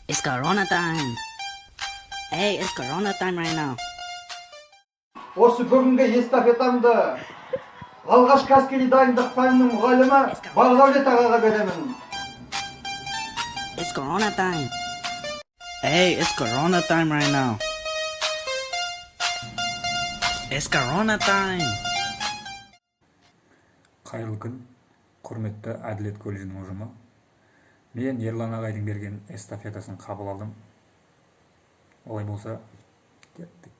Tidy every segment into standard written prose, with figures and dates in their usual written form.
It's Corona time. Hey, it's Corona time right now. Осы бүгінгі эстафетамды алғашқы әскери дайындық пәнінің мұғалімі Бағдәулет ағаға беремін. It's Corona time. Hey, it's Corona time right now. It's Corona time. Қайырлы күн, құрметті Әділет колледжінің ұжымы. Мен Ерлан ағайдың берген эстафетасын қабыл алдым. Олай болса, кеттік.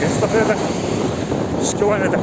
Эстафета 3 километр.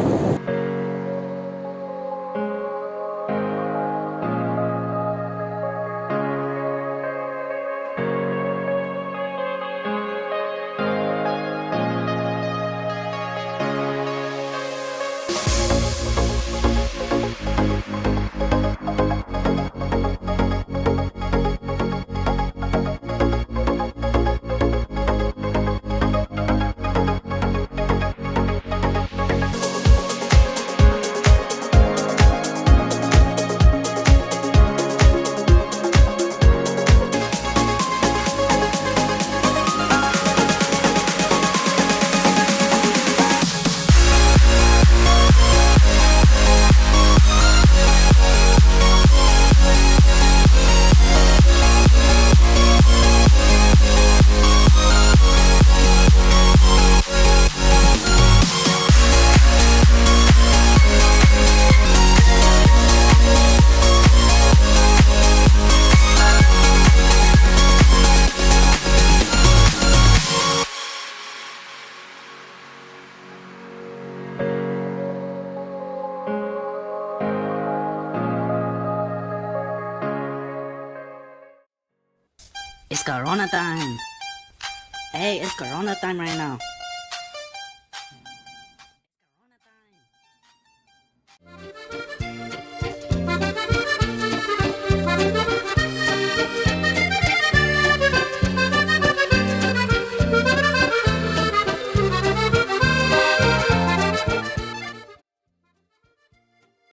It's Corona time. Hey, it's Corona time right now.